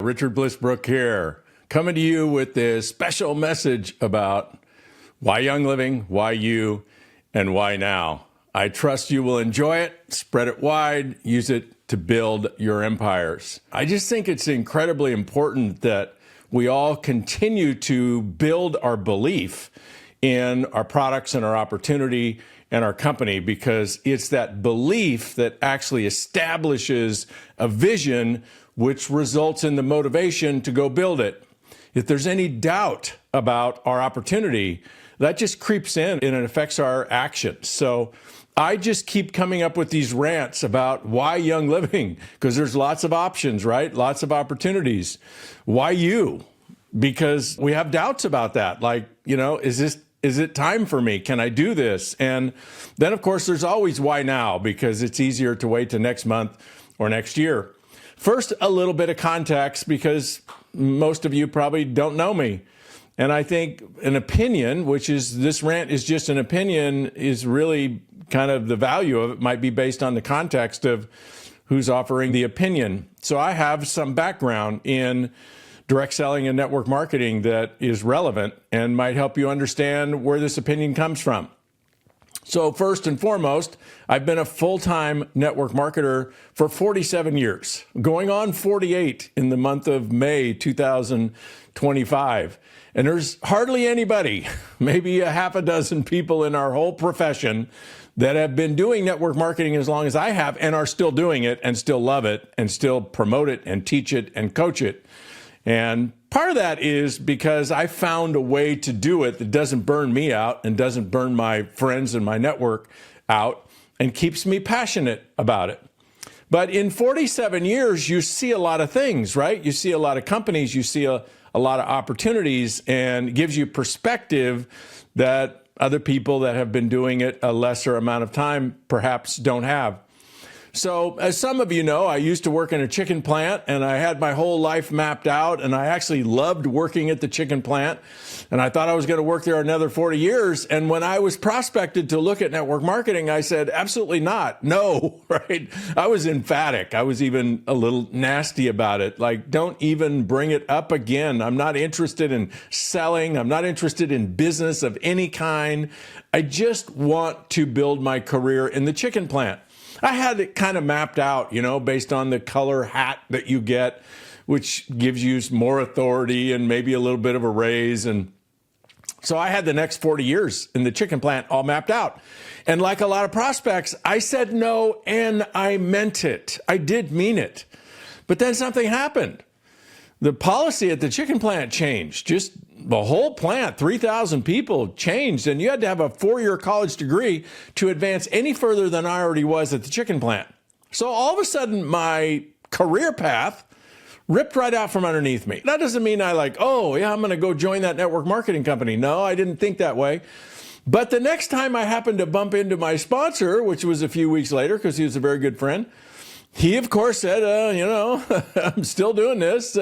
Richard Bliss, Brooke here, coming to you with this special message about why Young Living, why you, and why now. I trust you will enjoy it, spread it wide, use it to build your empires. I just think it's incredibly important that we all continue to build our belief in our products and our opportunity and our company, because it's that belief that actually establishes a vision which results in the motivation to go build it. If there's any doubt about our opportunity, that just creeps in and it affects our actions. So I just keep coming up with these rants about why Young Living, because there's lots of options, right? Lots of opportunities. Why you? Because we have doubts about that. Like, is it time for me? Can I do this? And then, of course, there's always why now, because it's easier to wait to next month or next year. First, a little bit of context, because most of you probably don't know me. And I think an opinion, which is this rant is just an opinion, is really kind of the value of it might be based on the context of who's offering the opinion. So I have some background in direct selling and network marketing that is relevant and might help you understand where this opinion comes from. So first and foremost, I've been a full-time network marketer for 47 years, going on 48 in the month of May 2025. And there's hardly anybody, maybe a half a dozen people in our whole profession that have been doing network marketing as long as I have and are still doing it and still love it and still promote it and teach it and coach it. And part of that is because I found a way to do it that doesn't burn me out and doesn't burn my friends and my network out and keeps me passionate about it. But in 47 years, you see a lot of things, right? You see a lot of companies, you see a lot of opportunities, and it gives you perspective that other people that have been doing it a lesser amount of time perhaps don't have. So as some of you know, I used to work in a chicken plant and I had my whole life mapped out, and I actually loved working at the chicken plant, and I thought I was going to work there another 40 years. And when I was prospected to look at network marketing, I said, absolutely not. No, right? I was emphatic. I was even a little nasty about it. Like, don't even bring it up again. I'm not interested in selling. I'm not interested in business of any kind. I just want to build my career in the chicken plant. I had it kind of mapped out, based on the color hat that you get, which gives you more authority and maybe a little bit of a raise. And so I had the next 40 years in the chicken plant all mapped out. And like a lot of prospects, I said no, and I meant it. I did mean it. But then something happened. The policy at the chicken plant changed. Just the whole plant, 3,000 people changed, and you had to have a 4-year college degree to advance any further than I already was at the chicken plant. So all of a sudden, my career path ripped right out from underneath me. That doesn't mean I'm going to go join that network marketing company. No, I didn't think that way. But the next time I happened to bump into my sponsor, which was a few weeks later, because he was a very good friend, he, of course, said, I'm still doing this.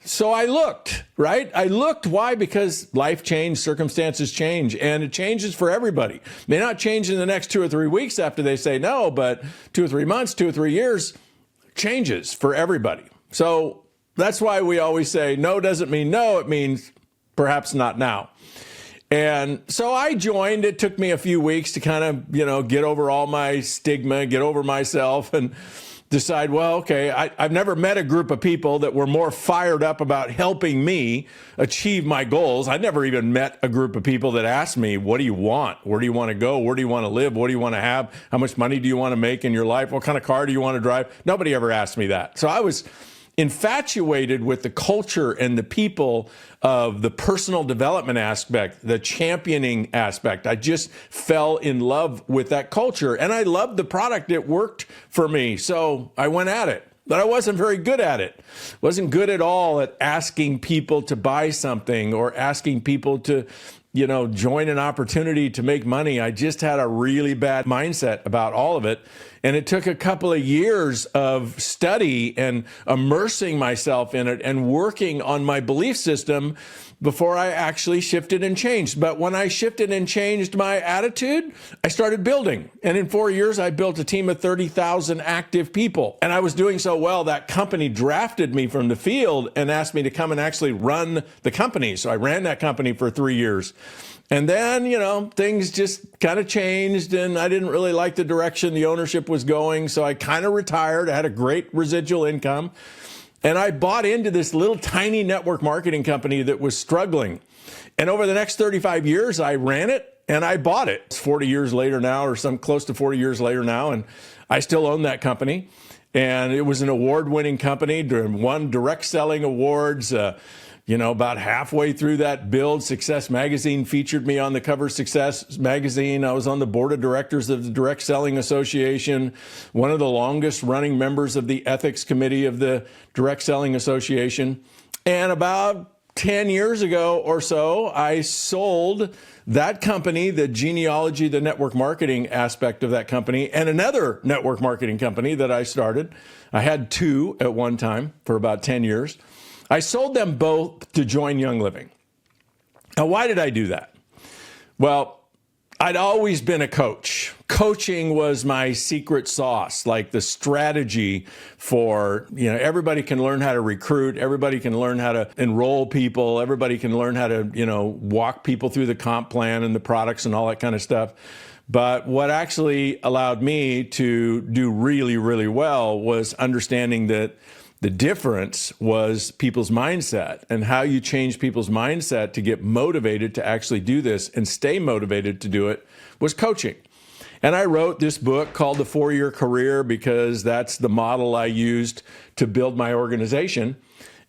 So I looked, right? I looked. Why? Because life changed, circumstances change, and it changes for everybody. It may not change in the next 2 or 3 weeks after they say no, but 2 or 3 months, 2 or 3 years changes for everybody. So that's why we always say no doesn't mean no. It means perhaps not now. And so I joined. It took me a few weeks to kind of, get over all my stigma, get over myself, and decide, I've never met a group of people that were more fired up about helping me achieve my goals. I never even met a group of people that asked me, what do you want? Where do you want to go? Where do you want to live? What do you want to have? How much money do you want to make in your life? What kind of car do you want to drive? Nobody ever asked me that. So I was infatuated with the culture and the people of the personal development aspect, the championing aspect. I just fell in love with that culture, and I loved the product. It worked for me, so I went at it. But I wasn't very good at it. Wasn't good at all at asking people to buy something or asking people to, join an opportunity to make money. I just had a really bad mindset about all of it. And it took a couple of years of study and immersing myself in it and working on my belief system before I actually shifted and changed. But when I shifted and changed my attitude, I started building. And in 4 years, I built a team of 30,000 active people. And I was doing so well, that company drafted me from the field and asked me to come and actually run the company. So I ran that company for 3 years. And then, things just kind of changed, and I didn't really like the direction the ownership was going. So I kind of retired. I had a great residual income. And I bought into this little tiny network marketing company that was struggling. And over the next 35 years, I ran it and I bought it. It's 40 years later now, or some close to 40 years later now. And I still own that company. And it was an award-winning company, won direct selling awards. About halfway through that build, Success Magazine featured me on the cover of Success Magazine. I was on the board of directors of the Direct Selling Association, one of the longest running members of the ethics committee of the Direct Selling Association. And about 10 years ago or so, I sold that company, the genealogy, the network marketing aspect of that company, and another network marketing company that I started. I had two at one time for about 10 years. I sold them both to join Young Living. Now, why did I do that? Well, I'd always been a coach. Coaching was my secret sauce, like the strategy for, everybody can learn how to recruit, everybody can learn how to enroll people, everybody can learn how to, walk people through the comp plan and the products and all that kind of stuff. But what actually allowed me to do really, really well was understanding that the difference was people's mindset, and how you change people's mindset to get motivated to actually do this and stay motivated to do it was coaching. And I wrote this book called The 4-Year Career because that's the model I used to build my organization.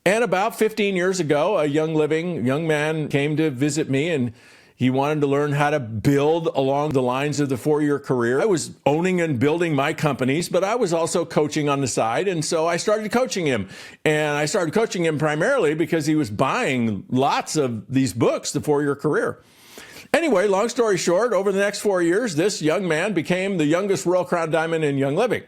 And about 15 years ago, a young man came to visit me, and he wanted to learn how to build along the lines of the 4-year career. I was owning and building my companies, but I was also coaching on the side. And so I started coaching him. And I started coaching him primarily because he was buying lots of these books, The 4-Year Career. Anyway, long story short, over the next 4 years, this young man became the youngest Royal Crown Diamond in Young Living.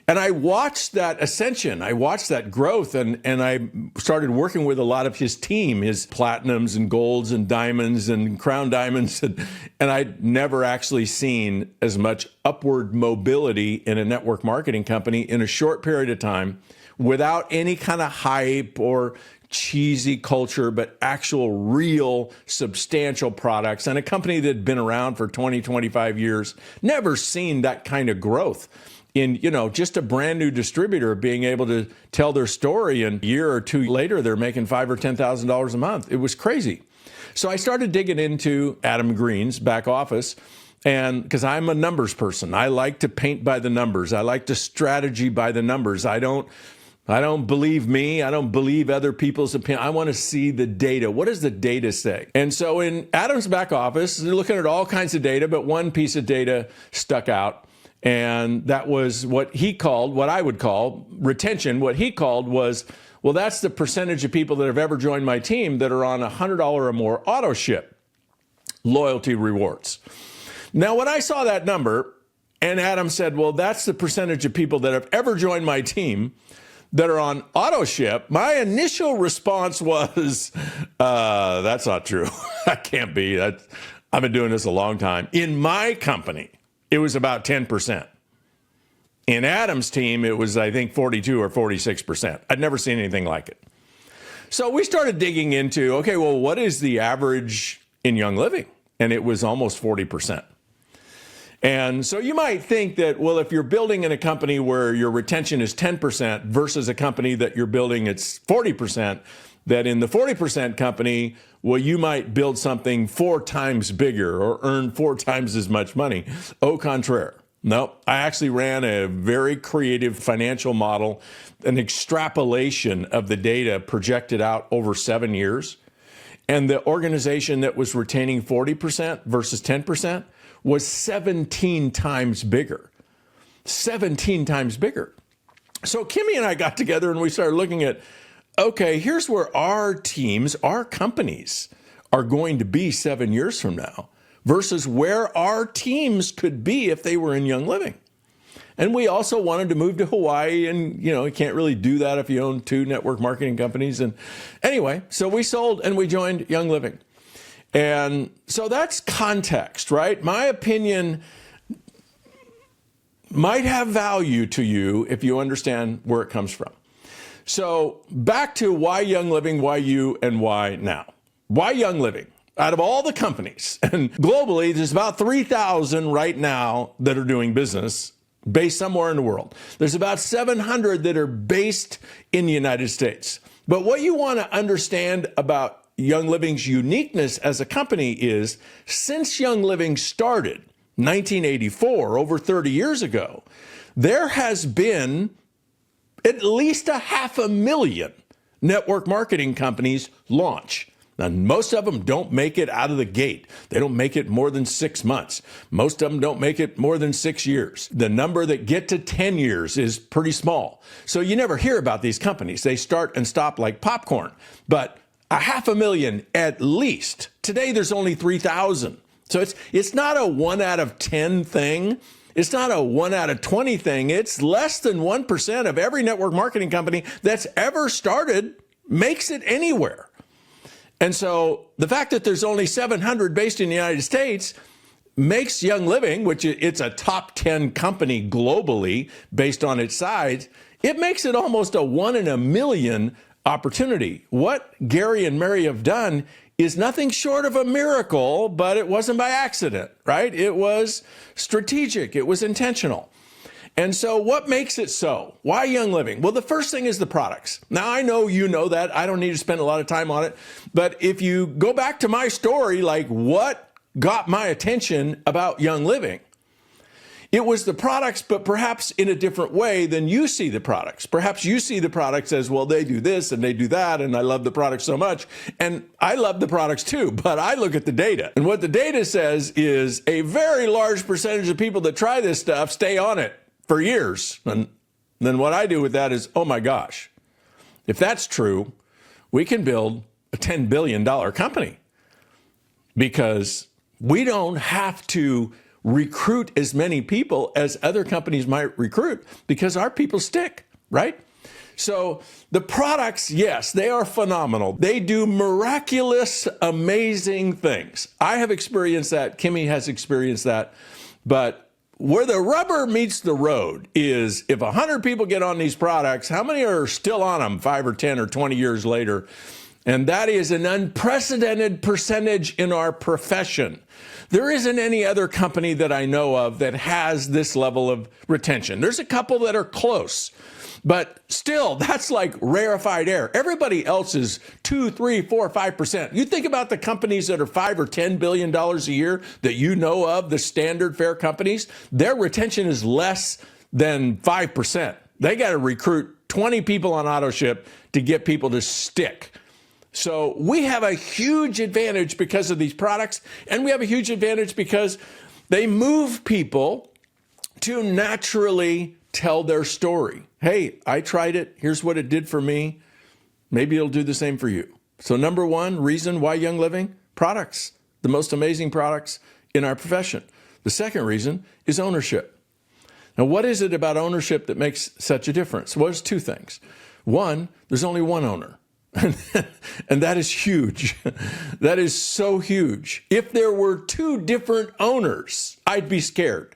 And I watched that ascension. I watched that growth, and I started working with a lot of his team, his platinums and golds and diamonds and crown diamonds. And I'd never actually seen as much upward mobility in a network marketing company in a short period of time without any kind of hype or cheesy culture, but actual real substantial products, and a company that had been around for 20, 25 years, never seen that kind of growth. In, just a brand new distributor being able to tell their story, and a year or two later, they're making $5,000 or $10,000 a month. It was crazy. So I started digging into Adam Green's back office, and because I'm a numbers person, I like to paint by the numbers. I like to strategy by the numbers. I don't believe me. I don't believe other people's opinion. I want to see the data. What does the data say? And so in Adam's back office, they're looking at all kinds of data, but one piece of data stuck out. And that was what I would call retention. What he called was, well, that's the percentage of people that have ever joined my team that are on $100 or more auto ship loyalty rewards. Now, when I saw that number, and Adam said, well, that's the percentage of people that have ever joined my team that are on auto ship, my initial response was, that's not true. That can't be. I've been doing this a long time. In my company, it was about 10%. In Adam's team, it was, I think, 42 or 46%. I'd never seen anything like it. So we started digging into, okay, well, what is the average in Young Living? And it was almost 40%. And so you might think that, well, if you're building in a company where your retention is 10% versus a company that you're building it's 40%, that in the 40% company, well, you might build something 4 times bigger or earn 4 times as much money. Au contraire. No, I actually ran a very creative financial model, an extrapolation of the data projected out over 7 years. And the organization that was retaining 40% versus 10% was 17 times bigger. 17 times bigger. So Kimmy and I got together and we started looking at, okay, here's where our teams, our companies are going to be 7 years from now versus where our teams could be if they were in Young Living. And we also wanted to move to Hawaii, and you can't really do that if you own two network marketing companies. And anyway, so we sold and we joined Young Living. And so that's context, right? My opinion might have value to you if you understand where it comes from. So back to why Young Living, why you, and why now. Why Young Living? Out of all the companies, and globally, there's about 3,000 right now that are doing business based somewhere in the world. There's about 700 that are based in the United States. But what you want to understand about Young Living's uniqueness as a company is, since Young Living started 1984, over 30 years ago, there has been at least 500,000 network marketing companies launch. Now, most of them don't make it out of the gate. They don't make it more than 6 months. Most of them don't make it more than 6 years. The number that get to 10 years is pretty small. So you never hear about these companies. They start and stop like popcorn. But 500,000 at least. Today, there's only 3,000. So it's not a 1 out of 10 thing. It's not a 1 out of 20 thing. It's less than 1% of every network marketing company that's ever started makes it anywhere. And so the fact that there's only 700 based in the United States makes Young Living, which it's a top 10 company globally based on its size, it makes it almost a 1 in a million opportunity. What Gary and Mary have done is nothing short of a miracle, but it wasn't by accident, right? It was strategic. It was intentional. And so what makes it so? Why Young Living? Well, the first thing is the products. Now, I know you know that. I don't need to spend a lot of time on it. But if you go back to my story, like what got my attention about Young Living, it was the products, but perhaps in a different way than you see the products. Perhaps you see the products as, well, they do this and they do that, and I love the products so much. And I love the products too, but I look at the data. And what the data says is a very large percentage of people that try this stuff stay on it for years. And then what I do with that is, oh my gosh, if that's true, we can build a $10 billion company, because we don't have to recruit as many people as other companies might recruit, because our people stick, right? So the products, yes, they are phenomenal. They do miraculous, amazing things. I have experienced that. Kimmy has experienced that. But where the rubber meets the road is, if 100 people get on these products, how many are still on them 5 or 10 or 20 years later? And that is an unprecedented percentage in our profession. There isn't any other company that I know of that has this level of retention. There's a couple that are close, but still, that's like rarefied air. Everybody else is 2, 3, 4, 5%. You think about the companies that are $5 or $10 billion a year that you know of, the standard fare companies, their retention is less than 5%. They got to recruit 20 people on auto ship to get people to stick. So we have a huge advantage because of these products, and we have a huge advantage because they move people to naturally tell their story. Hey, I tried it. Here's what it did for me. Maybe it'll do the same for you. So number one reason why Young Living? Products, the most amazing products in our profession. The second reason is ownership. Now, what is it about ownership that makes such a difference? Well, there's two things. One, there's only one owner. And that is huge. That is so huge. If there were two different owners, I'd be scared.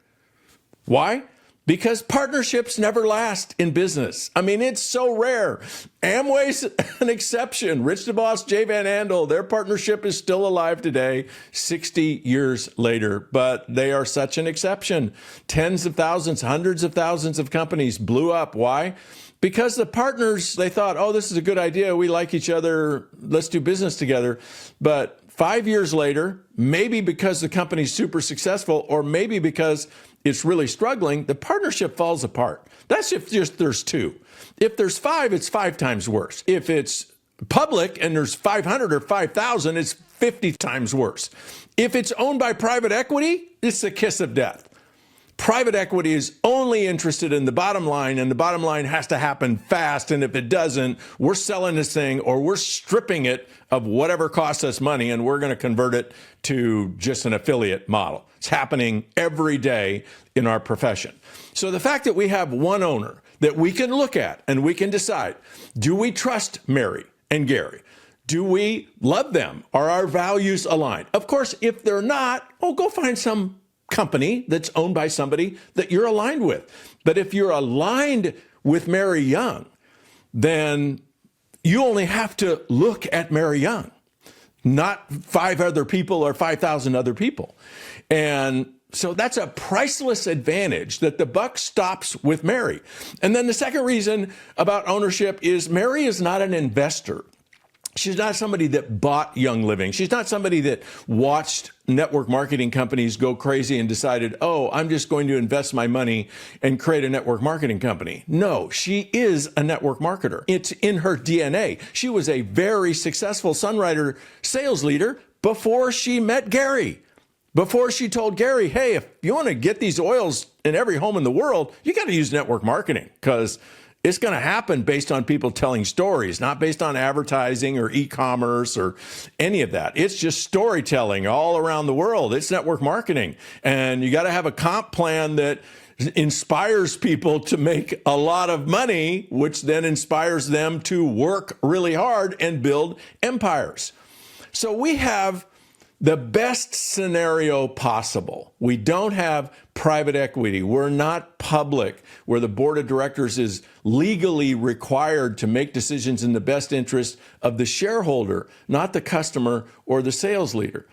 Why? Because partnerships never last in business. I mean, it's so rare. Amway's an exception. Rich DeVos, Jay Van Andel, their partnership is still alive today, 60 years later. But they are such an exception. Tens of thousands, hundreds of thousands of companies blew up. Why? Because the partners, they thought, oh, this is a good idea. We like each other. Let's do business together. But 5 years later, maybe because the company's super successful, or maybe because it's really struggling, the partnership falls apart. That's if just there's two. If there's 5, it's 5 times worse. If it's public and there's 500 or 5,000, it's 50 times worse. If it's owned by private equity, it's the kiss of death. Private equity is only interested in the bottom line, and the bottom line has to happen fast. And if it doesn't, we're selling this thing or we're stripping it of whatever costs us money, and we're going to convert it to just an affiliate model. It's happening every day in our profession. So the fact that we have one owner that we can look at and we can decide, do we trust Mary and Gary? Do we love them? Are our values aligned? Of course, if they're not, go find some company that's owned by somebody that you're aligned with. But if you're aligned with Mary Young, then you only have to look at Mary Young, not 5 other people or 5,000 other people. And so that's a priceless advantage that the buck stops with Mary. And then the second reason about ownership is Mary is not an investor. She's not somebody that bought Young Living. She's not somebody that watched network marketing companies go crazy and decided, I'm just going to invest my money and create a network marketing company. No, she is a network marketer. It's in her DNA. She was a very successful Sunrider sales leader before she met Gary. Before she told Gary, hey, if you want to get these oils in every home in the world, you got to use network marketing because it's going to happen based on people telling stories, not based on advertising or e-commerce or any of that. It's just storytelling all around the world. It's network marketing. And you got to have a comp plan that inspires people to make a lot of money, which then inspires them to work really hard and build empires. So we have the best scenario possible. We don't have private equity. We're not public, where the board of directors is legally required to make decisions in the best interest of the shareholder, not the customer or the sales leader.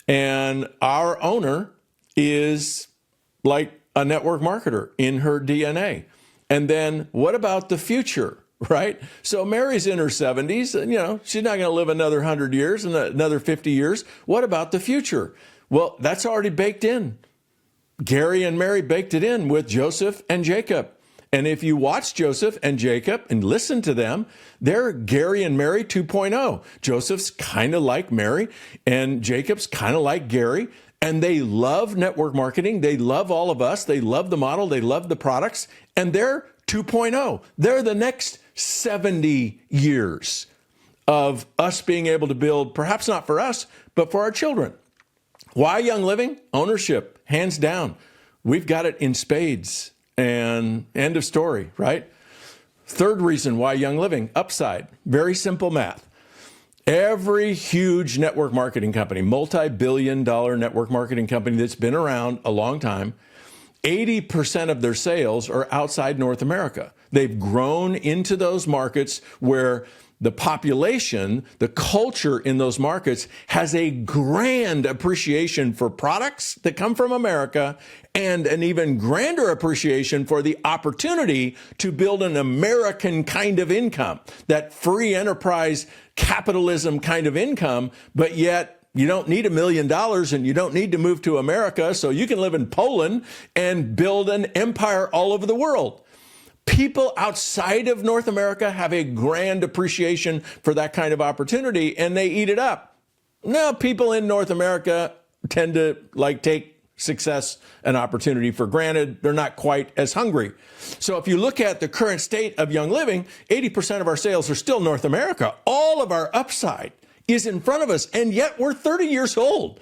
And our owner is like a network marketer in her DNA. And then what about the future? Right? So Mary's in her 70s, and, she's not going to live another 100 years and another 50 years. What about the future? Well, that's already baked in. Gary and Mary baked it in with Joseph and Jacob. And if you watch Joseph and Jacob and listen to them, they're Gary and Mary 2.0. Joseph's kind of like Mary, and Jacob's kind of like Gary. And they love network marketing. They love all of us. They love the model. They love the products. And they're 2.0. They're the next 70 years of us being able to build, perhaps not for us, but for our children. Why Young Living? Ownership, hands down. We've got it in spades, and end of story, right? Third reason why Young Living, upside, very simple math. Every huge network marketing company, multi-billion-dollar network marketing company that's been around a long time, 80% of their sales are outside North America. They've grown into those markets where the population, the culture in those markets has a grand appreciation for products that come from America and an even grander appreciation for the opportunity to build an American kind of income, that free enterprise capitalism kind of income, but yet you don't need $1 million and you don't need to move to America, so you can live in Poland and build an empire all over the world. People outside of North America have a grand appreciation for that kind of opportunity, and they eat it up. Now, people in North America tend to take success and opportunity for granted. They're not quite as hungry. So if you look at the current state of Young Living, 80% of our sales are still North America. All of our upside is in front of us, and yet we're 30 years old.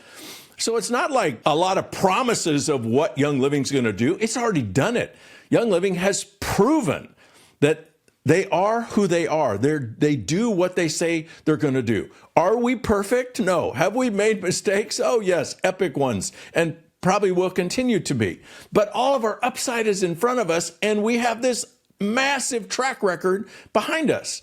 So it's not like a lot of promises of what Young Living's going to do. It's already done it. Young Living has proven that they are who they are. They do what they say they're going to do. Are we perfect? No. Have we made mistakes? Oh, yes, epic ones, and probably will continue to be. But all of our upside is in front of us, and we have this massive track record behind us.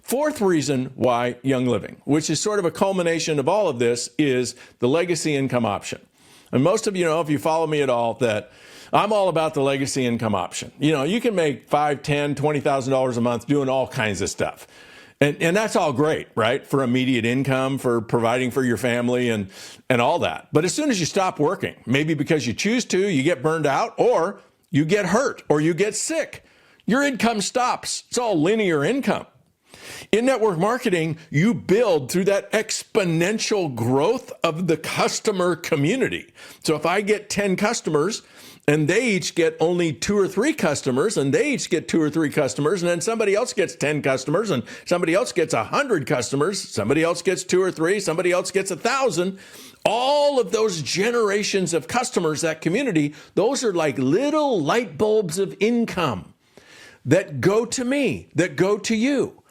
Fourth reason why Young Living, which is sort of a culmination of all of this, is the legacy income option. And most of you know, if you follow me at all, that I'm all about the legacy income option. You can make $5,000, $10,000, $20,000 a month doing all kinds of stuff. And that's all great, right? For immediate income, for providing for your family and all that. But as soon as you stop working, maybe because you choose to, you get burned out, or you get hurt, or you get sick, your income stops. It's all linear income. In network marketing, you build through that exponential growth of the customer community. So if I get 10 customers and they each get only 2 or 3 customers, and they each get 2 or 3 customers, and then somebody else gets 10 customers, and somebody else gets 100 customers, somebody else gets 2 or 3, somebody else gets 1,000. All of those generations of customers, that community, those are like little light bulbs of income that go to me, that go to you.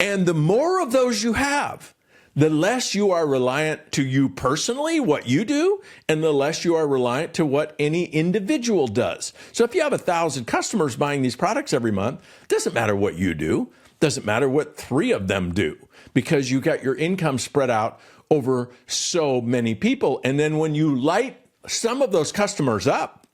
And the more of those you have, the less you are reliant to you personally, what you do, and the less you are reliant to what any individual does. So if you have 1,000 customers buying these products every month, it doesn't matter what you do, doesn't matter what 3 of them do, because you got your income spread out over so many people. And then when you light some of those customers up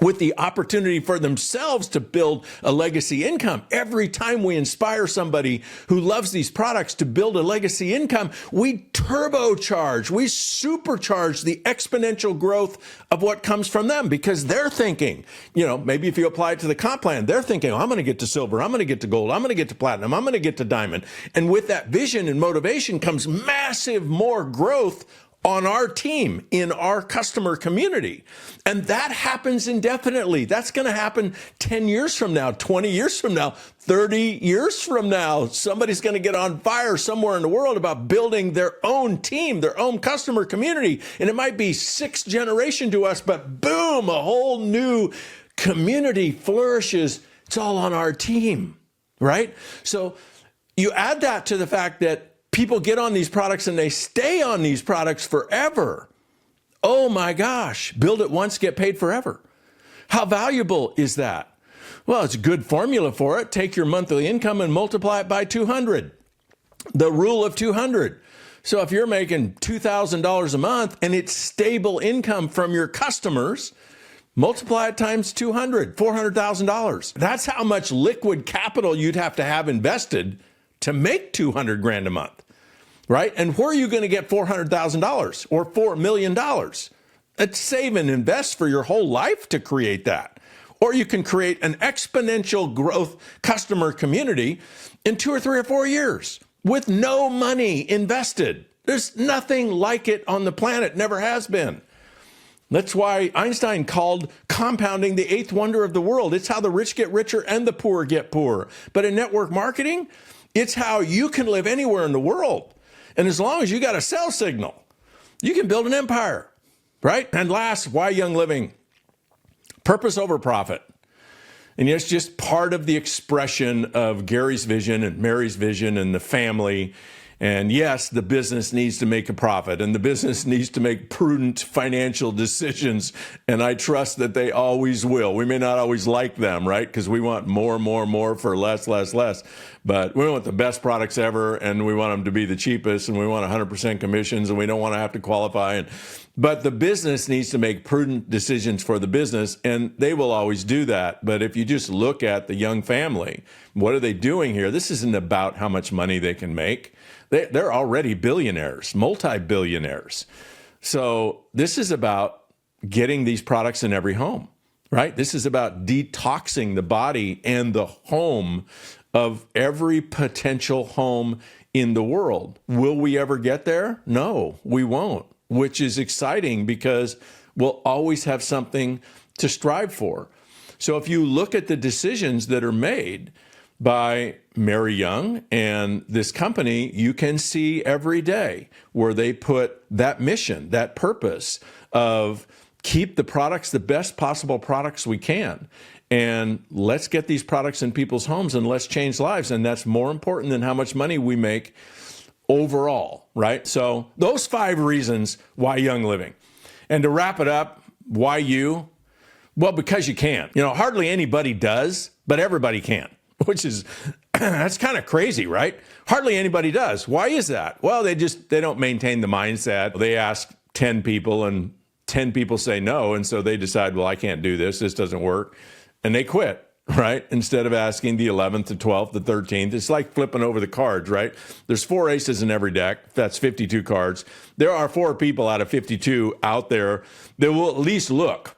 with the opportunity for themselves to build a legacy income, every time we inspire somebody who loves these products to build a legacy income, we turbocharge, we supercharge the exponential growth of what comes from them, because they're thinking, maybe if you apply it to the comp plan, they're thinking, I'm going to get to silver, I'm going to get to gold, I'm going to get to platinum, I'm going to get to diamond. And with that vision and motivation comes massive more growth on our team, in our customer community. And that happens indefinitely. That's going to happen 10 years from now, 20 years from now, 30 years from now. Somebody's going to get on fire somewhere in the world about building their own team, their own customer community. And it might be 6th generation to us, but boom, a whole new community flourishes. It's all on our team, right? So you add that to the fact that people get on these products and they stay on these products forever. Oh my gosh, build it once, get paid forever. How valuable is that? Well, it's a good formula for it. Take your monthly income and multiply it by 200. The rule of 200. So if you're making $2,000 a month and it's stable income from your customers, multiply it times 200, $400,000. That's how much liquid capital you'd have to have invested to make 200 grand a month. Right? And where are you going to get $400,000 or $4 million? It's save and invest for your whole life to create that. Or you can create an exponential growth customer community in 2 or 3 or 4 years with no money invested. There's nothing like it on the planet, never has been. That's why Einstein called compounding the 8th wonder of the world. It's how the rich get richer and the poor get poorer. But in network marketing, it's how you can live anywhere in the world. And as long as you got a sell signal, you can build an empire, right? And last, why Young Living? Purpose over profit. And it's just part of the expression of Gary's vision and Mary's vision and the family. And yes, the business needs to make a profit, and the business needs to make prudent financial decisions. And I trust that they always will. We may not always like them, right? Because we want more for less. But we want the best products ever, and we want them to be the cheapest, and we want 100% commissions, and we don't want to have to qualify. But the business needs to make prudent decisions for the business, and they will always do that. But if you just look at the Young family, what are they doing here? This isn't about how much money they can make. They're already billionaires, multi-billionaires. So this is about getting these products in every home, right? This is about detoxing the body and the home of every potential home in the world. Will we ever get there? No, we won't, which is exciting because we'll always have something to strive for. So if you look at the decisions that are made by Mary Young and this company, you can see every day where they put that mission, that purpose of keep the products, the best possible products we can. And let's get these products in people's homes and let's change lives. And that's more important than how much money we make overall, right? So those 5 reasons why Young Living. And to wrap it up, why you? Well, because you can. Hardly anybody does, but everybody can, which is, that's kind of crazy, right? Hardly anybody does. Why is that? Well, they don't maintain the mindset. They ask 10 people and 10 people say no. And so they decide, well, I can't do this. This doesn't work. And they quit, right? Instead of asking the 11th, the 12th, the 13th. It's like flipping over the cards, right? There's 4 aces in every deck. That's 52 cards. There are 4 people out of 52 out there that will at least look.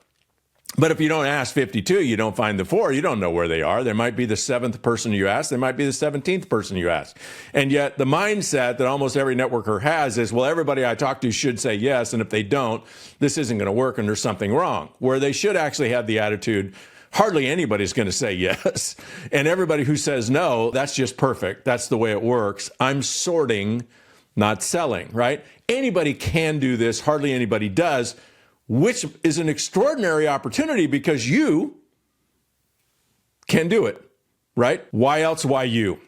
But if you don't ask 52, you don't find the 4, you don't know where they are. There might be the 7th person you ask. There might be the 17th person you ask. And yet the mindset that almost every networker has is, well, everybody I talk to should say yes. And if they don't, this isn't going to work and there's something wrong. Where they should actually have the attitude, hardly anybody's going to say yes. And everybody who says no, that's just perfect. That's the way it works. I'm sorting, not selling, right? Anybody can do this. Hardly anybody does, which is an extraordinary opportunity because you can do it, right? Why else? Why you?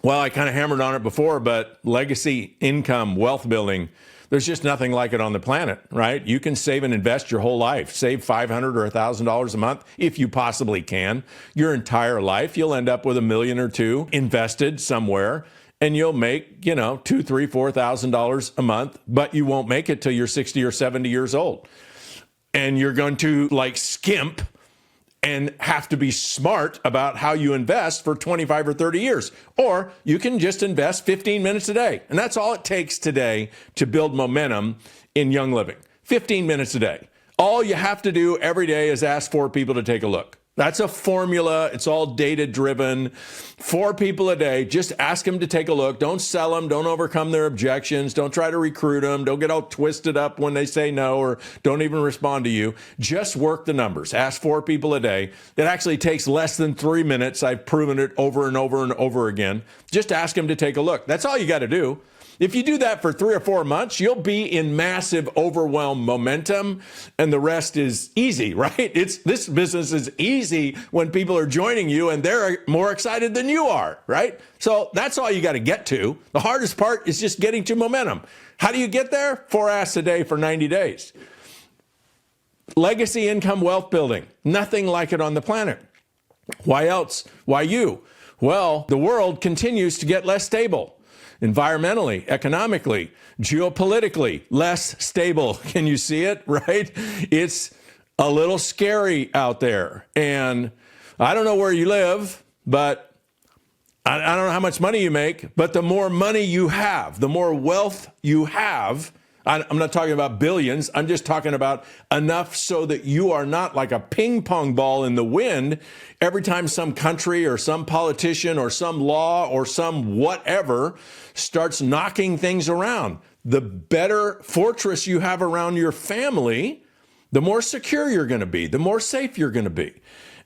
Well, I kind of hammered on it before, but legacy, income, wealth building, there's just nothing like it on the planet, right? You can save and invest your whole life. Save $500 or $1,000 a month if you possibly can. Your entire life, you'll end up with $1 million or $2 million invested somewhere. And you'll make, $2,000, $3,000, $4,000 a month, but you won't make it till you're 60 or 70 years old. And you're going to skimp and have to be smart about how you invest for 25 or 30 years. Or you can just invest 15 minutes a day. And that's all it takes today to build momentum in Young Living. 15 minutes a day. All you have to do every day is ask 4 people to take a look. That's a formula. It's all data driven. 4 people a day. Just ask them to take a look. Don't sell them. Don't overcome their objections. Don't try to recruit them. Don't get all twisted up when they say no or don't even respond to you. Just work the numbers. Ask 4 people a day. It actually takes less than 3 minutes. I've proven it over and over and over again. Just ask them to take a look. That's all you got to do. If you do that for 3 or 4 months, you'll be in massive, overwhelmed momentum, and the rest is easy, right? This business is easy when people are joining you and they're more excited than you are, right? So that's all you got to get to. The hardest part is just getting to momentum. How do you get there? 4 asks a day for 90 days. Legacy, income, wealth building. Nothing like it on the planet. Why else? Why you? Well, the world continues to get less stable. Environmentally, economically, geopolitically, less stable. Can you see it, right? It's a little scary out there. And I don't know where you live, but I don't know how much money you make, but the more money you have, the more wealth you have, I'm not talking about billions. I'm just talking about enough so that you are not like a ping pong ball in the wind every time some country or some politician or some law or some whatever starts knocking things around. The better fortress you have around your family, the more secure you're going to be, the more safe you're going to be.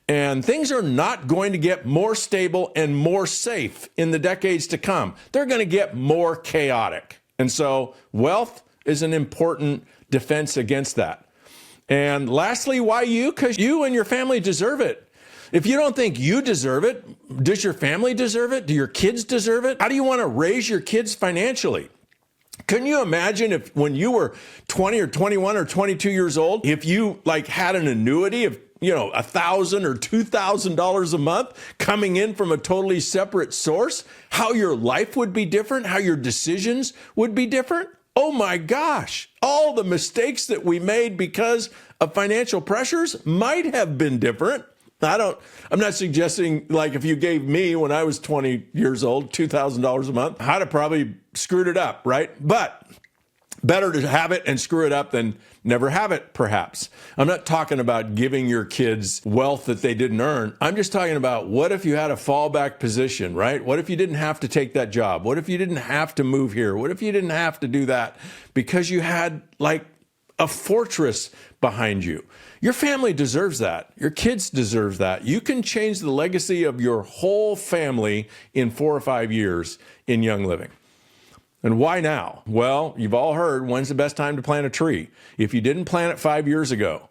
And things are not going to get more stable and more safe in the decades to come. They're going to get more chaotic. And so wealth is an important defense against that. And lastly, why you? Because you and your family deserve it. If you don't think you deserve it, does your family deserve it? Do your kids deserve it? How do you want to raise your kids financially? Couldn't you imagine if when you were 20 or 21 or 22 years old, if you had an annuity of $1,000 or $2,000 a month coming in from a totally separate source, how your life would be different, how your decisions would be different? Oh my gosh, all the mistakes that we made because of financial pressures might have been different. I'm not suggesting if you gave me when I was 20 years old, $2,000 a month, I'd have probably screwed it up, right? But better to have it and screw it up than never have it, perhaps. I'm not talking about giving your kids wealth that they didn't earn. I'm just talking about what if you had a fallback position, right? What if you didn't have to take that job? What if you didn't have to move here? What if you didn't have to do that because you had a fortress behind you? Your family deserves that. Your kids deserve that. You can change the legacy of your whole family in 4 or 5 years in Young Living. And why now? Well, you've all heard, when's the best time to plant a tree? If you didn't plant it 5 years ago,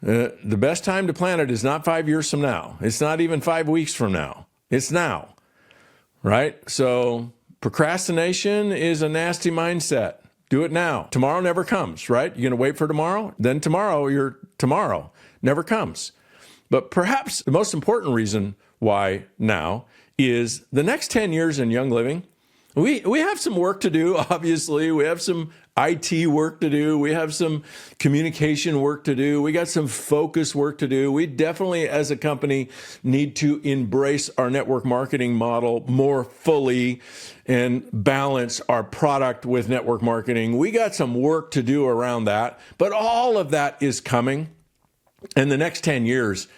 the best time to plant it is not 5 years from now. It's not even 5 weeks from now. It's now, right? So procrastination is a nasty mindset. Do it now. Tomorrow never comes, right? You're going to wait for tomorrow? Then your tomorrow never comes. But perhaps the most important reason why now is the next 10 years in Young Living, we have some work to do, obviously. We have some IT work to do. We have some communication work to do. We got some focus work to do. We definitely, as a company, need to embrace our network marketing model more fully and balance our product with network marketing. We got some work to do around that, but all of that is coming. And the next 10 years,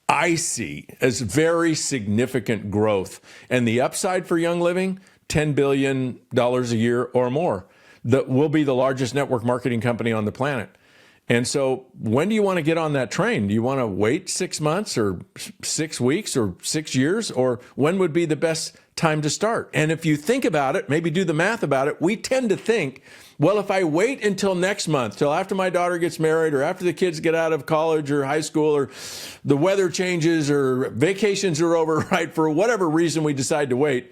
I see as very significant growth. And the upside for Young Living, $10 billion a year or more. That will be the largest network marketing company on the planet. And so when do you want to get on that train? Do you want to wait 6 months or 6 weeks or 6 years? Or when would be the best time to start? And if you think about it, maybe do the math about it, we tend to think, well, if I wait until next month, till after my daughter gets married or after the kids get out of college or high school or the weather changes or vacations are over, right, for whatever reason we decide to wait,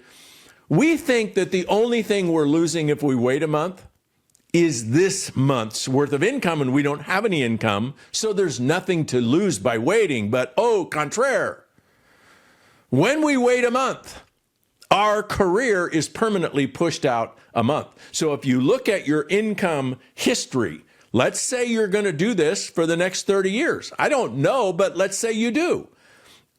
we think that the only thing we're losing if we wait a month is this month's worth of income, and we don't have any income, so there's nothing to lose by waiting. But au contraire, when we wait a month, our career is permanently pushed out a month. So if you look at your income history, let's say you're going to do this for the next 30 years. I don't know, but let's say you do.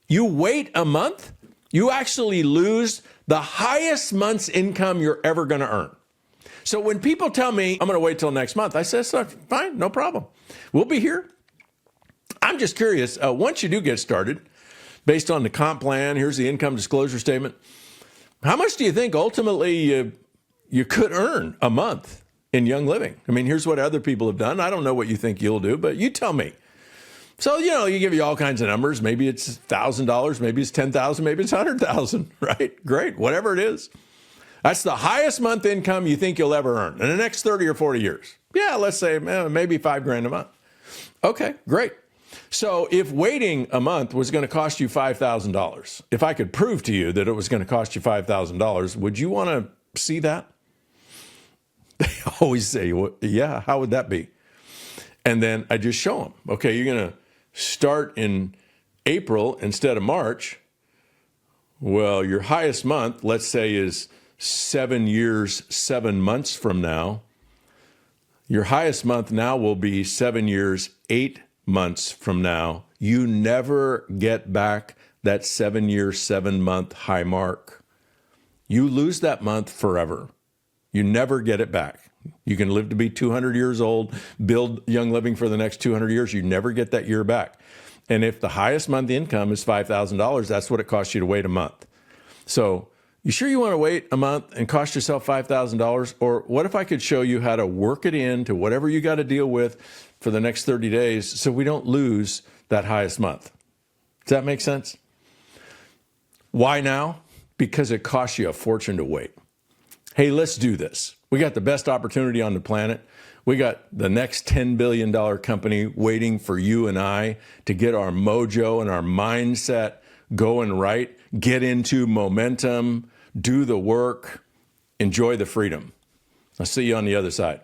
You wait a month, you actually lose the highest month's income you're ever going to earn. So when people tell me, I'm going to wait till next month, I say, so, fine, no problem. We'll be here. I'm just curious, once you do get started, based on the comp plan, here's the income disclosure statement, how much do you think ultimately you could earn a month in Young Living? I mean, here's what other people have done. I don't know what you think you'll do, but you tell me. So, you give you all kinds of numbers. Maybe it's $1,000, maybe it's $10,000, maybe it's $100,000, right? Great, whatever it is. That's the highest month income you think you'll ever earn in the next 30 or 40 years. Yeah, let's say maybe $5,000 a month. Okay, great. So if waiting a month was going to cost you $5,000, if I could prove to you that it was going to cost you $5,000, would you want to see that? They always say, well, yeah, how would that be? And then I just show them, okay, you're going to start in April instead of March. Well, your highest month, let's say, is 7 years, 7 months from now. Your highest month now will be 7 years, 8 months from now. You never get back that 7 year, 7 month high mark. You lose that month forever. You never get it back. You can live to be 200 years old, build Young Living for the next 200 years. You never get that year back. And if the highest month income is $5,000, that's what it costs you to wait a month. So you sure you want to wait a month and cost yourself $5,000? Or what if I could show you how to work it into whatever you got to deal with for the next 30 days so we don't lose that highest month? Does that make sense? Why now? Because it costs you a fortune to wait. Hey, let's do this. We got the best opportunity on the planet. We got the next $10 billion company waiting for you and I to get our mojo and our mindset going right, get into momentum, do the work, enjoy the freedom. I'll see you on the other side.